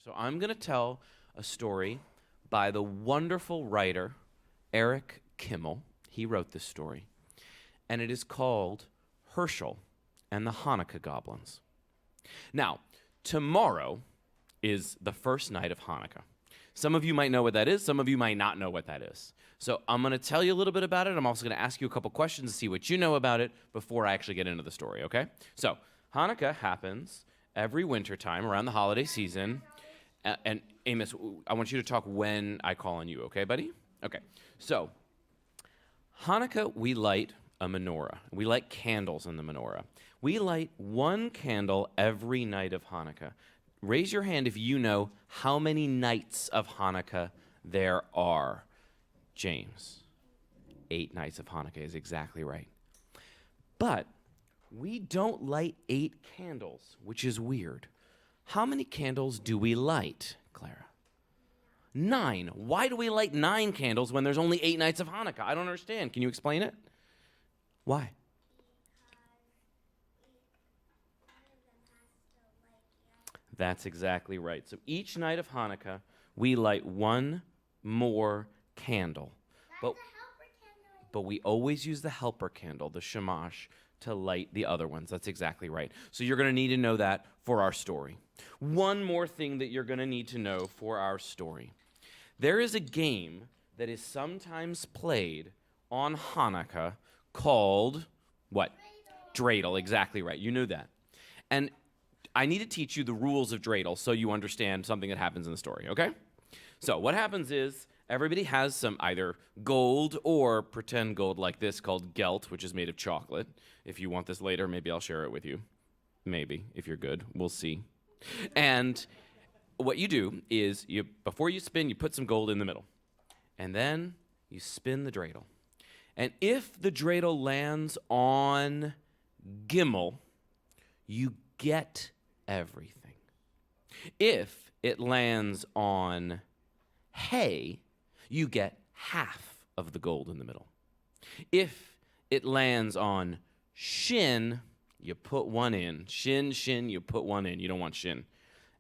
So I'm going to tell a story by the wonderful writer Eric Kimmel. He wrote this story, and it is called Hershel and the Hanukkah Goblins. Now, tomorrow is the first night of Hanukkah. Some of you might know what that is. Some of you might not know what that is. So I'm going to tell you a little bit about it. I'm also going to ask you a couple questions to see what you know about it before I actually get into the story, okay? So Hanukkah happens every wintertime around the holiday season. And Amos, I want you to talk when I call on you, okay, buddy? Okay. So Hanukkah, we light a menorah. We light candles in the menorah. We light one candle every night of Hanukkah. Raise your hand if you know how many nights of Hanukkah there are. James, 8 nights of Hanukkah is exactly right. But we don't light 8 candles, which is weird. How many candles do we light, Clara? 9. Why do we light 9 candles when there's only 8 nights of Hanukkah? I don't understand. Can you explain it? Why? That's exactly right. So each night of Hanukkah, we light one more candle. But we always use the helper candle, the shamash, to light the other ones. That's exactly right. So you're going to need to know that for our story. One more thing that you're going to need to know for our story. There is a game that is sometimes played on Hanukkah called, what? Dreidel, exactly right. You knew that. And I need to teach you the rules of dreidel so you understand something that happens in the story, okay? So what happens is everybody has some either gold or pretend gold like this called gelt, which is made of chocolate. If you want this later, maybe I'll share it with you. Maybe, if you're good. We'll see. And what you do is, before you spin, you put some gold in the middle. And then you spin the dreidel. And if the dreidel lands on Gimel, you get everything. If it lands on hay, you get half of the gold in the middle. If it lands on shin, you put one in. Shin, you put one in. You don't want shin.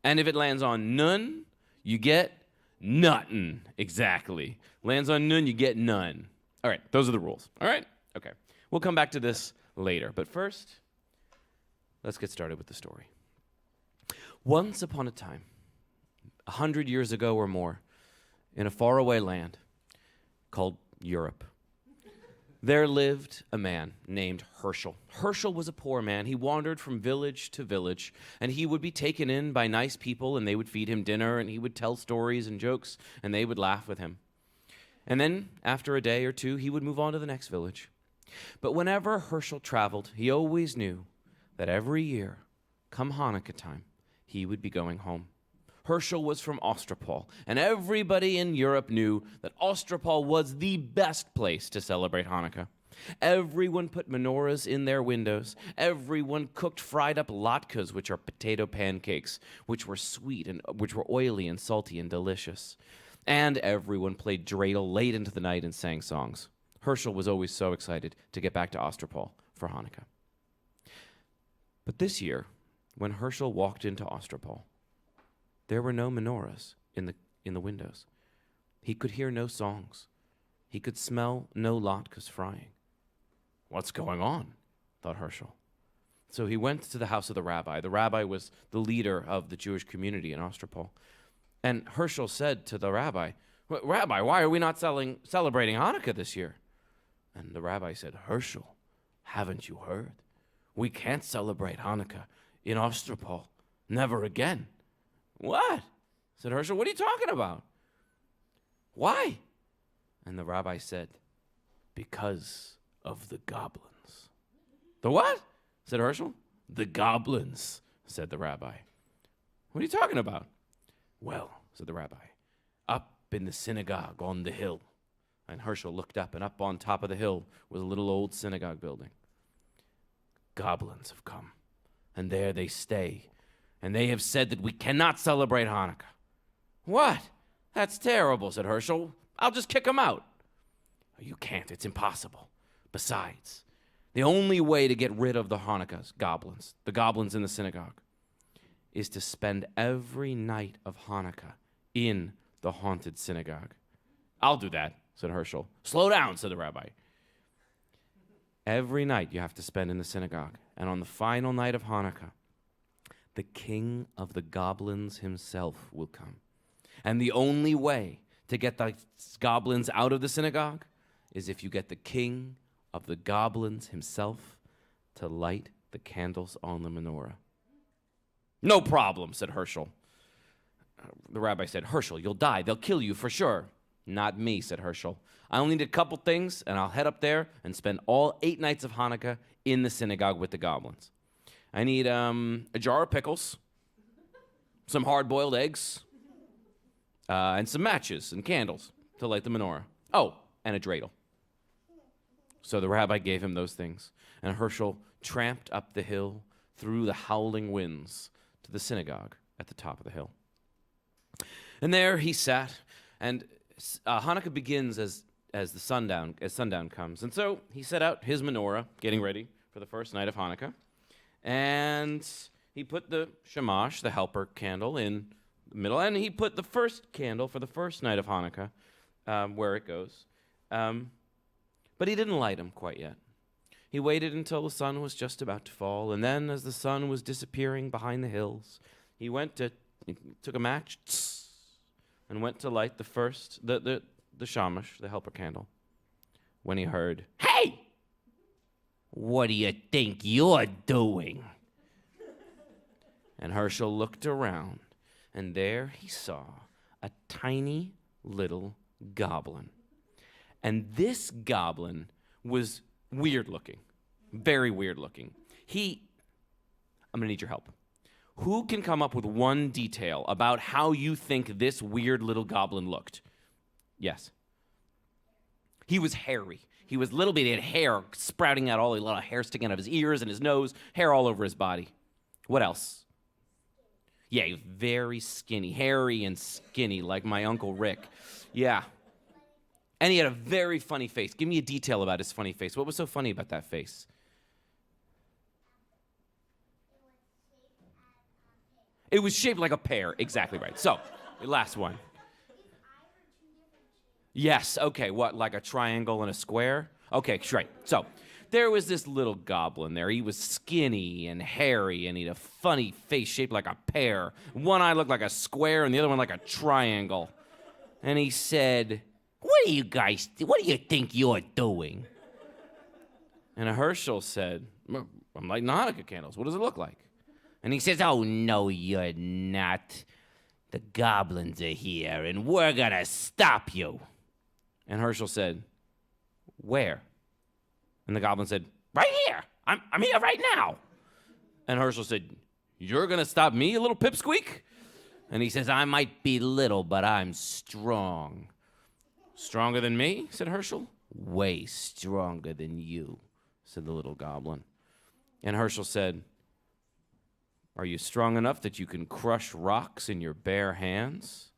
And if it lands on nun, you get nuttin. Exactly. Lands on nun, you get none. All right, those are the rules. All right? Okay. We'll come back to this later. But first, let's get started with the story. Once upon a time, 100 years ago or more, in a faraway land called Europe, there lived a man named Hershel. Hershel was a poor man. He wandered from village to village, and he would be taken in by nice people, and they would feed him dinner, and he would tell stories and jokes, and they would laugh with him. And then, after a day or two, he would move on to the next village. But whenever Hershel traveled, he always knew that every year, come Hanukkah time, he would be going home. Hershel was from Ostropol, and everybody in Europe knew that Ostropol was the best place to celebrate Hanukkah. Everyone put menorahs in their windows. Everyone cooked fried up latkes, which are potato pancakes, which were sweet and which were oily and salty and delicious. And everyone played dreidel late into the night and sang songs. Hershel was always so excited to get back to Ostropol for Hanukkah. But this year, when Hershel walked into Ostropol, there were no menorahs in the windows. He could hear no songs. He could smell no latkes frying. What's going on? Thought Hershel. So he went to the house of the rabbi. The rabbi was the leader of the Jewish community in Ostropol. And Hershel said to the rabbi, "Rabbi, why are we not celebrating Hanukkah this year?" And the rabbi said, "Hershel, haven't you heard? We can't celebrate Hanukkah in Ostropol. Never again." "What?" said Hershel. "What are you talking about? Why?" And the rabbi said, "Because of the goblins." "The what?" said Hershel. "The goblins," said the rabbi. "What are you talking about?" "Well," said the rabbi, "up in the synagogue on the hill." And Hershel looked up, and up on top of the hill was a little old synagogue building. "Goblins have come, and there they stay. And they have said that we cannot celebrate Hanukkah." "What? That's terrible," said Hershel. "I'll just kick them out." "You can't. It's impossible. Besides, the only way to get rid of the Hanukkah goblins, the goblins in the synagogue, is to spend every night of Hanukkah in the haunted synagogue. I'll do that, said Hershel. Slow down, said the rabbi. Every night you have to spend in the synagogue. And on the final night of Hanukkah, the king of the goblins himself will come. And the only way to get the goblins out of the synagogue is if you get the king of the goblins himself to light the candles on the menorah. No problem, said Hershel. The rabbi said, Hershel, you'll die. They'll kill you for sure. Not me, said Hershel. I only need a couple things, and I'll head up there and spend all 8 nights of Hanukkah in the synagogue with the goblins. I need a jar of pickles, some hard-boiled eggs, and some matches and candles to light the menorah. Oh, and a dreidel. So the rabbi gave him those things, and Hershel tramped up the hill through the howling winds to the synagogue at the top of the hill. And there he sat, and Hanukkah begins as sundown comes. And so he set out his menorah, getting ready for the first night of Hanukkah, and he put the shamash, the helper candle, in the middle, and he put the first candle for the first night of Hanukkah where it goes. But he didn't light them quite yet. He waited until the sun was just about to fall, and then as the sun was disappearing behind the hills, he took a match and went to light the shamash, the helper candle, when he heard, "Hey! What do you think you're doing?" And Hershel looked around, and there he saw a tiny little goblin. And this goblin was weird looking, very weird looking. I'm going to need your help. Who can come up with one detail about how you think this weird little goblin looked? Yes. He was hairy. He was little bit, he had hair sprouting out, all a lot of hair sticking out of his ears and his nose, hair all over his body. What else? Yeah, he was very skinny, hairy and skinny, like my Uncle Rick. Yeah. And he had a very funny face. Give me a detail about his funny face. What was so funny about that face? It was shaped like a pear. Exactly right. So, the last one. Yes, okay, what, like a triangle and a square? Okay, right. So, there was this little goblin there. He was skinny and hairy, and he had a funny face shaped like a pear. One eye looked like a square, and the other one like a triangle. And he said, what do you think you're doing? And Hershel said, I'm lighting Hanukkah candles. What does it look like? And he says, oh, no, you're not. The goblins are here, and we're going to stop you. And Hershel said, where? And the goblin said, right here. I'm here right now. And Hershel said, you're going to stop me, you little pipsqueak? And he says, I might be little, but I'm strong. Stronger than me? Said Hershel. Way stronger than you, said the little goblin. And Hershel said, are you strong enough that you can crush rocks in your bare hands?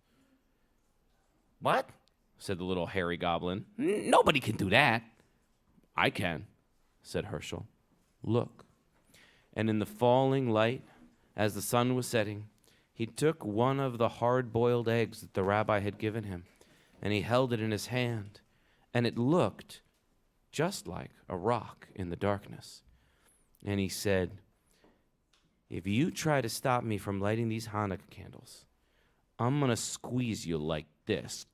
What? Said the little hairy goblin. Nobody can do that. I can, said Hershel. Look. And in the falling light, as the sun was setting, he took one of the hard-boiled eggs that the rabbi had given him, and he held it in his hand, and it looked just like a rock in the darkness. And he said, if you try to stop me from lighting these Hanukkah candles, I'm going to squeeze you like this.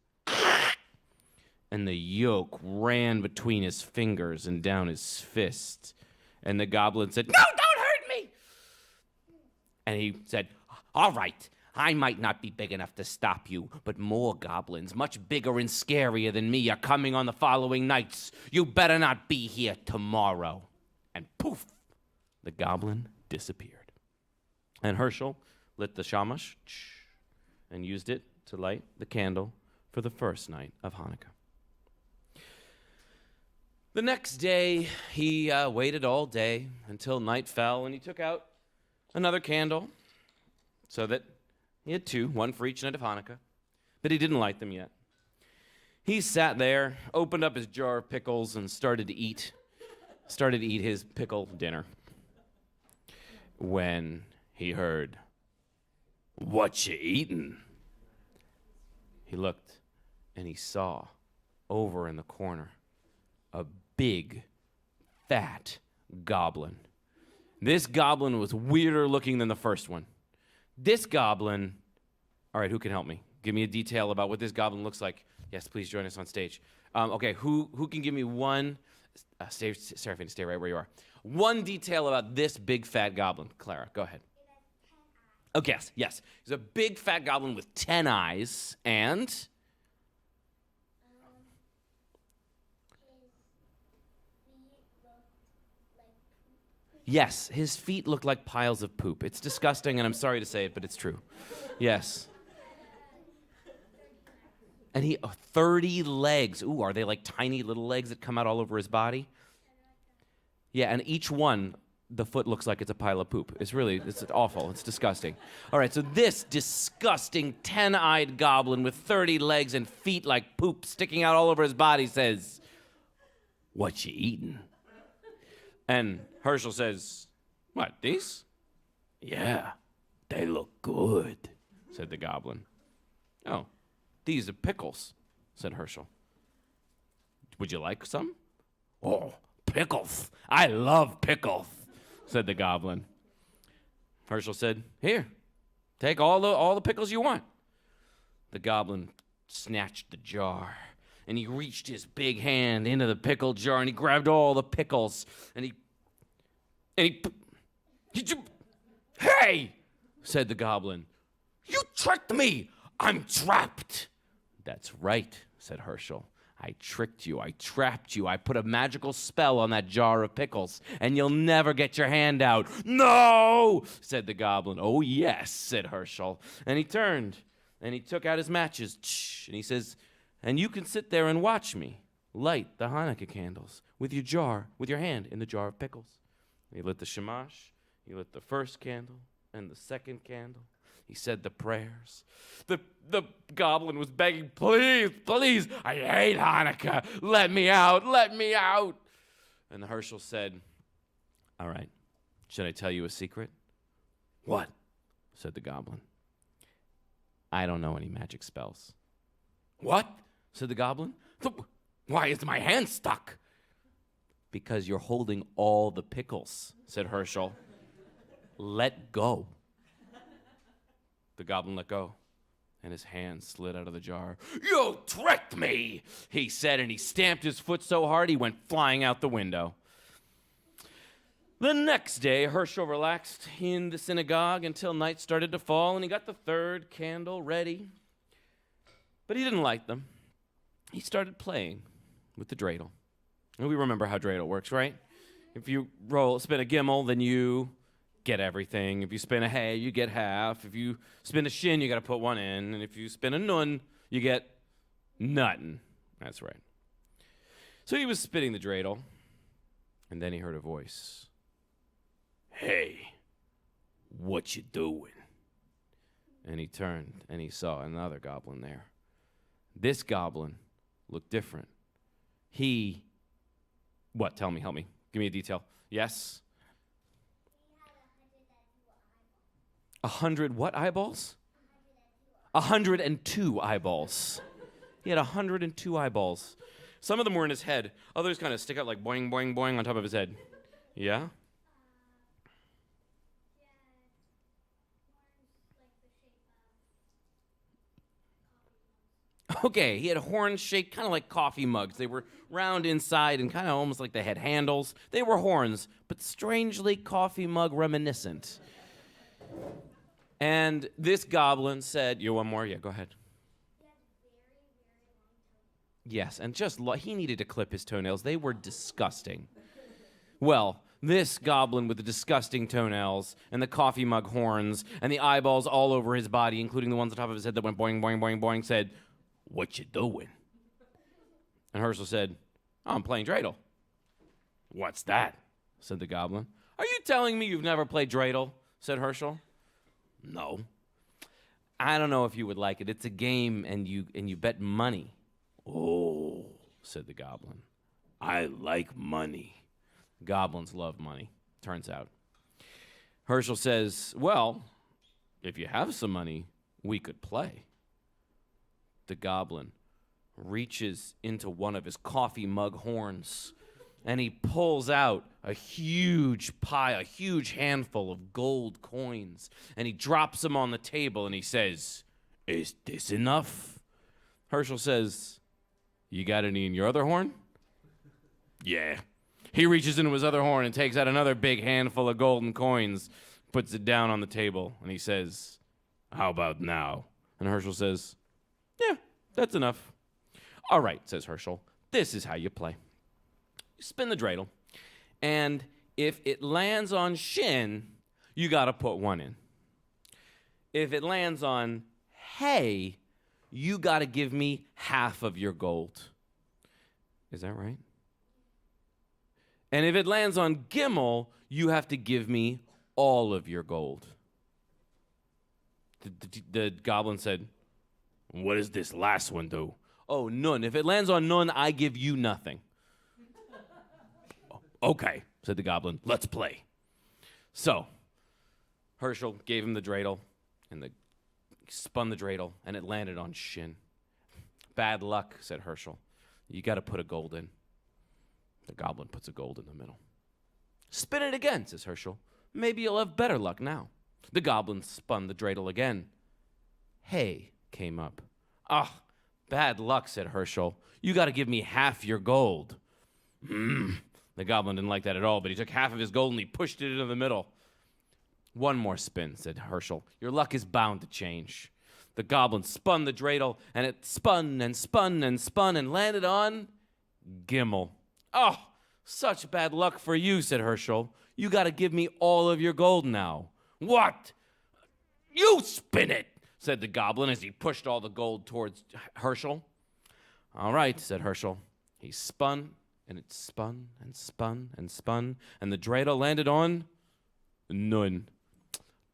And the yolk ran between his fingers and down his fist. And the goblin said, no, don't hurt me. And he said, all right, I might not be big enough to stop you, but more goblins, much bigger and scarier than me, are coming on the following nights. You better not be here tomorrow. And poof, the goblin disappeared. And Hershel lit the shamash and used it to light the candle for the first night of Hanukkah. The next day, he waited all day until night fell, and he took out another candle so that he had 2, one for each night of Hanukkah, but he didn't light them yet. He sat there, opened up his jar of pickles, and started to eat his pickle dinner when he heard, What you eatin'? He looked, and he saw over in the corner a big, fat goblin. This goblin was weirder looking than the first one. This goblin, all right, who can help me? Give me a detail about what this goblin looks like. Yes, please join us on stage. Okay, who can give me one, Seraphine, stay right where you are. One detail about this big fat goblin. Clara, go ahead. Oh, yes. He's a big fat goblin with 10 eyes, and... Yes, his feet look like piles of poop. It's disgusting, and I'm sorry to say it, but it's true. Yes. And he 30 legs. Ooh, are they like tiny little legs that come out all over his body? Yeah, and each one, the foot looks like it's a pile of poop. It's awful. It's disgusting. All right, so this disgusting 10-eyed goblin with 30 legs and feet like poop sticking out all over his body says, "What you eatin'?" And Hershel says, "What, these?" "Yeah, they look good," said the goblin. "Oh, these are pickles," said Hershel. "Would you like some?" "Oh, pickles. I love pickles," said the goblin. Hershel said, "Here, take all the pickles you want." The goblin snatched the jar, and he reached his big hand into the pickle jar, and he grabbed all the pickles, and he "Hey!" said the goblin. "You tricked me! I'm trapped!" "That's right," said Hershel. "I tricked you. I trapped you. I put a magical spell on that jar of pickles, and you'll never get your hand out." "No!" said the goblin. "Oh, yes," said Hershel. And he turned, and he took out his matches, and he says, "And you can sit there and watch me light the Hanukkah candles with your hand in the jar of pickles." He lit the shamash, he lit the first candle, and the second candle. He said the prayers. The goblin was begging, "Please, please, I hate Hanukkah. Let me out, let me out." And the Hershel said, "All right, should I tell you a secret?" "What?" said the goblin. "I don't know any magic spells." "What?" said the goblin. "Why is my hand stuck?" "Because you're holding all the pickles," said Hershel. "Let go." The goblin let go, and his hand slid out of the jar. "You tricked me," he said, and he stamped his foot so hard he went flying out the window. The next day, Hershel relaxed in the synagogue until night started to fall, and he got the third candle ready. But he didn't light them. He started playing with the dreidel. And we remember how dreidel works, right? If you spin a Kimmel, then you get everything. If you spin a hay, you get half. If you spin a shin, you got to put one in. And if you spin a nun, you get nothing. That's right. So he was spinning the dreidel, and then he heard a voice. "Hey, what you doing?" And he turned, and he saw another goblin there. This goblin looked different. What? Tell me, help me. Give me a detail. Yes? 100 what eyeballs? 102 eyeballs. He had 102 eyeballs. Some of them were in his head. Others kind of stick out like boing, boing, boing on top of his head. Yeah? Okay, he had horns shaped kind of like coffee mugs. They were round inside and kind of almost like they had handles. They were horns, but strangely coffee mug reminiscent. And this goblin said, "You want more? Yeah, go ahead." Yes, and he needed to clip his toenails. They were disgusting. Well, this goblin with the disgusting toenails and the coffee mug horns and the eyeballs all over his body, including the ones on top of his head that went boing, boing, boing, boing, said, "What you doing?" And Hershel said, "Oh, I'm playing dreidel." "What's that?" said the goblin. "Are you telling me you've never played dreidel?" said Hershel. "No." "I don't know if you would like it. It's a game, and you bet money." "Oh," said the goblin. "I like money." Goblins love money, turns out. Hershel says, "Well, if you have some money, we could play. The goblin reaches into one of his coffee mug horns, and he pulls out a huge handful of gold coins, and he drops them on the table, and he says, "Is this enough?" Hershel says, "You got any in your other horn?" "Yeah." He reaches into his other horn and takes out another big handful of golden coins, puts it down on the table, and he says, "How about now?" And Hershel says, "Yeah, that's enough." "All right," says Hershel, "this is how you play. You spin the dreidel, and if it lands on shin, you got to put one in. If it lands on hay, you got to give me half of your gold." Is that right? "And if it lands on Kimmel, you have to give me all of your gold." The goblin said, "What does this last one do?" "Oh, none. If it lands on none, I give you nothing." "Okay," said the goblin, "let's play." So Hershel gave him the dreidel, and he spun the dreidel, and it landed on shin. "Bad luck," said Hershel. "You got to put a gold in." The goblin puts a gold in the middle. "Spin it again," says Hershel. "Maybe you'll have better luck now." The goblin spun the dreidel again. Hay came up. "Ah, bad luck," said Hershel. "You got to give me half your gold." The goblin didn't like that at all, but he took half of his gold and he pushed it into the middle. "One more spin," said Hershel. "Your luck is bound to change." The goblin spun the dreidel, and it spun and spun and spun and landed on Kimmel. "Oh, such bad luck for you," said Hershel. "You got to give me all of your gold now." "What? You spin it," said the goblin as he pushed all the gold towards Hershel. "All right," said Hershel. He spun, and it spun and spun and spun, and the dreidel landed on none.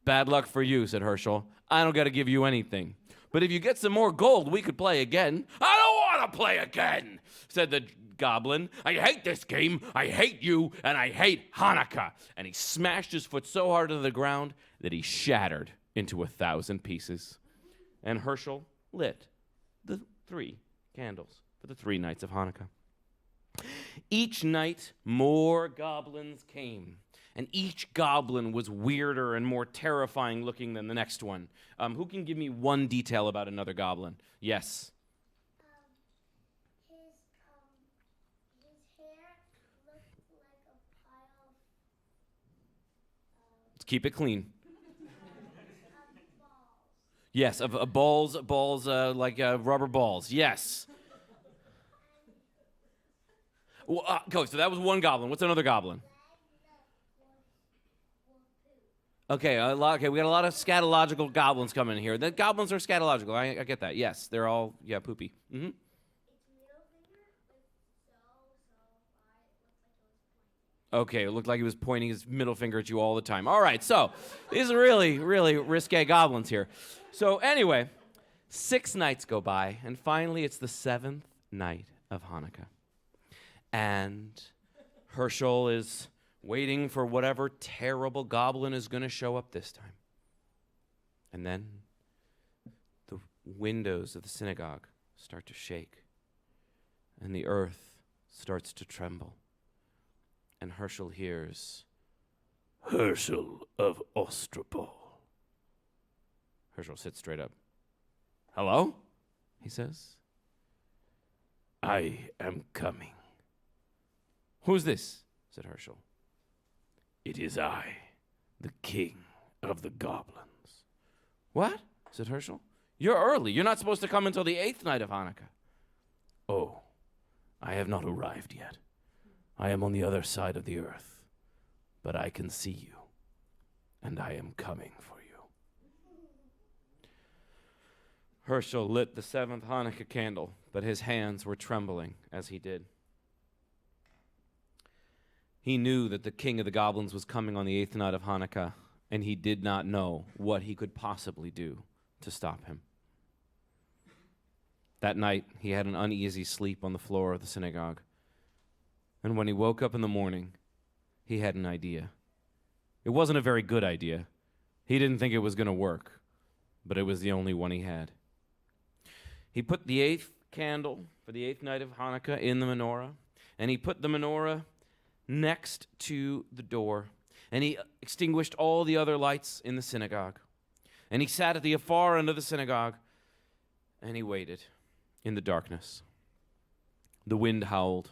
"Bad luck for you," said Hershel. "I don't got to give you anything. But if you get some more gold, we could play again." "I don't want to play again," said the goblin. "I hate this game, I hate you, and I hate Hanukkah." And he smashed his foot so hard into the ground that he shattered into 1,000 pieces. And Hershel lit the 3 candles for the 3 nights of Hanukkah. Each night, more goblins came, and each goblin was weirder and more terrifying looking than the next one. Who can give me one detail about another goblin? Yes. His hair looked like a pile Let's keep it clean. of balls. Yes, of balls like rubber balls. Yes. Well, so that was one goblin. What's another goblin? Okay, we got a lot of scatological goblins coming in here. The goblins are scatological. I get that. Yes, they're all poopy. Mm-hmm. Its middle finger was so wide, it looked like it was pointing. Okay, it looked like he was pointing his middle finger at you all the time. All right, so these are really, really risque goblins here. So anyway, 6 nights go by, and finally it's the 7th night of Hanukkah. And Hershel is waiting for whatever terrible goblin is going to show up this time. And then the windows of the synagogue start to shake, and the earth starts to tremble. And Hershel hears, "Hershel of Ostropol." Hershel sits straight up. "Hello?" he says. "I am coming." "Who's this?" said Hershel. "It is I, the king of the goblins." "What?" said Hershel. "You're early. You're not supposed to come until the 8th night of Hanukkah." "Oh, I have not arrived yet. I am on the other side of the earth, but I can see you, and I am coming for you." Hershel lit the 7th Hanukkah candle, but his hands were trembling as he did. He knew that the king of the goblins was coming on the 8th night of Hanukkah, and he did not know what he could possibly do to stop him. That night, he had an uneasy sleep on the floor of the synagogue. And when he woke up in the morning, he had an idea. It wasn't a very good idea. He didn't think it was going to work. but it was the only one he had. He put the 8th candle for the 8th night of Hanukkah in the menorah, and he put the menorah next to the door, and he extinguished all the other lights in the synagogue. And he sat at the far end of the synagogue, and he waited in the darkness. The wind howled.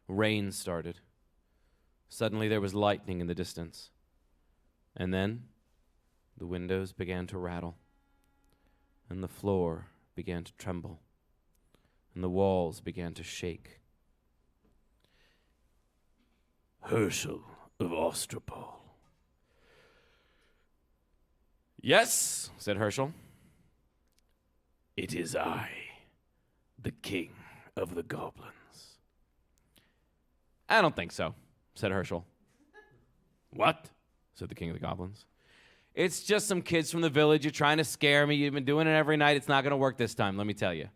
Rain started. Suddenly there was lightning in the distance. And then the windows began to rattle, and the floor began to tremble, and the walls began to shake. Hershel of Ostropol. Yes, said Hershel. It is I, the king of the goblins. I don't think so, said Hershel. What? Said the king of the goblins. It's just some kids from the village. You're trying to scare me. You've been doing it every night. It's not going to work this time, let me tell you.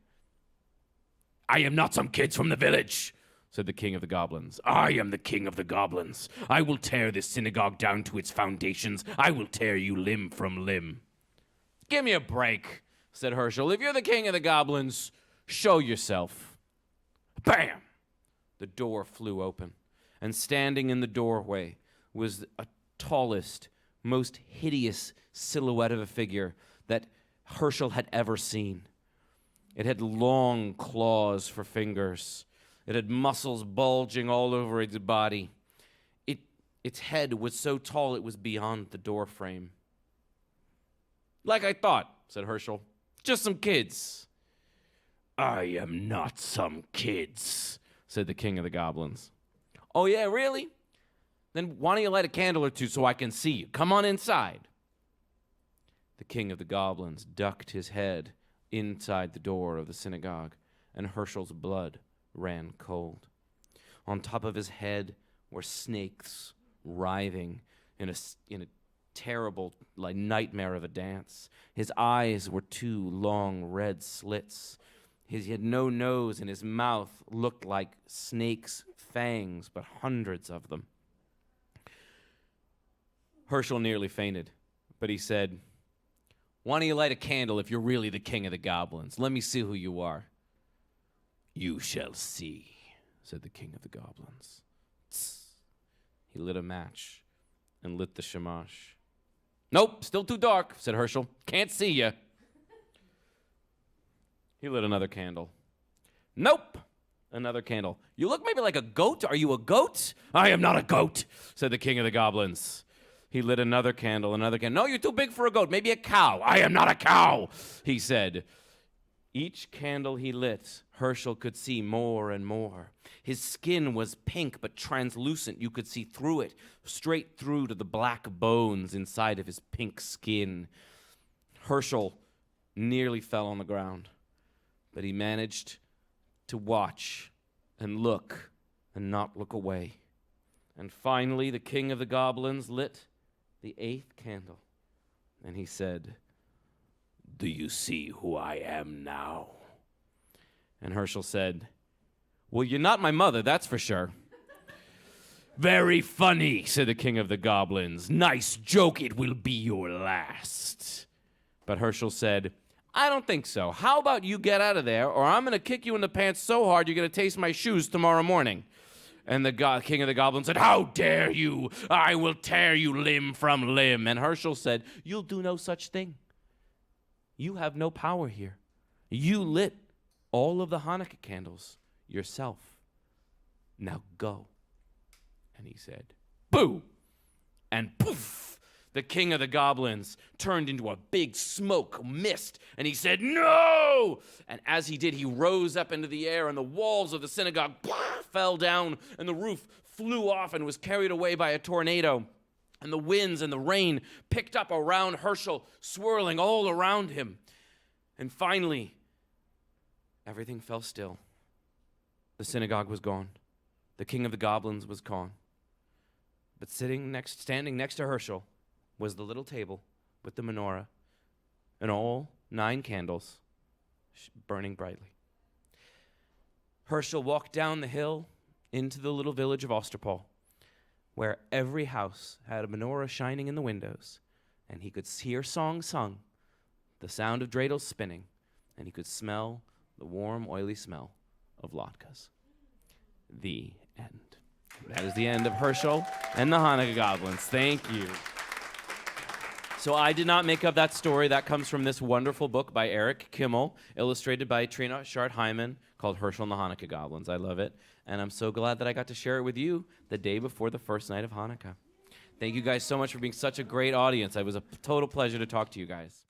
I am not some kids from the village, said the king of the goblins. I am the king of the goblins. I will tear this synagogue down to its foundations. I will tear you limb from limb. Give me a break, said Hershel. If you're the king of the goblins, show yourself. Bam! The door flew open, and standing in the doorway was a tallest, most hideous silhouette of a figure that Hershel had ever seen. It had long claws for fingers. It had muscles bulging all over its body. Its head was so tall it was beyond the door frame. Like I thought, said Hershel. Just some kids. I am not some kids, said the king of the goblins. Oh yeah, really? Then why don't you light a candle or two so I can see you? Come on inside. The king of the goblins ducked his head inside the door of the synagogue, and Hershel's blood ran cold. On top of his head were snakes writhing in a terrible nightmare of a dance. His eyes were 2 long red slits. He had no nose, and his mouth looked like snakes' fangs, but hundreds of them. Hershel nearly fainted, but he said, why don't you light a candle if you're really the king of the goblins? Let me see who you are. You shall see, said the king of the goblins. Tss. He lit a match and lit the shamash. Nope, still too dark, said Hershel. Can't see you. He lit another candle. Nope, another candle. You look maybe like a goat. Are you a goat? I am not a goat, said the king of the goblins. He lit another candle, another candle. No, you're too big for a goat. Maybe a cow. I am not a cow, he said. Each candle he lit, Hershel could see more and more. His skin was pink but translucent. You could see through it, straight through to the black bones inside of his pink skin. Hershel nearly fell on the ground, but he managed to watch and look and not look away. And finally, the king of the goblins lit the 8th candle, and he said, do you see who I am now? And Hershel said, well, you're not my mother, that's for sure. Very funny, said the king of the goblins. Nice joke, it will be your last. But Hershel said, I don't think so. How about you get out of there, or I'm going to kick you in the pants so hard you're going to taste my shoes tomorrow morning. And the king of the goblins said, how dare you? I will tear you limb from limb. And Hershel said, you'll do no such thing. You have no power here. You lit all of the Hanukkah candles yourself. Now go. And he said, boo! And poof! The king of the goblins turned into a big smoke mist, and he said, no! And as he did, he rose up into the air, and the walls of the synagogue fell down, and the roof flew off and was carried away by a tornado. And the winds and the rain picked up around Hershel, swirling all around him. And finally, everything fell still. The synagogue was gone. The king of the goblins was gone. But standing next to Hershel was the little table with the menorah and all 9 candles burning brightly. Hershel walked down the hill into the little village of Ostropol, where every house had a menorah shining in the windows, and he could hear songs sung the sound of dreidels spinning, and he could smell the warm, oily smell of latkes. The end. That is the end of Hershel and the Hanukkah Goblins. Thank you. So I did not make up that story. That comes from this wonderful book by Eric Kimmel, illustrated by Trina Schart-Hyman, called Hershel and the Hanukkah Goblins. I love it, and I'm so glad that I got to share it with you the day before the first night of Hanukkah. Thank you guys so much for being such a great audience. It was a total pleasure to talk to you guys.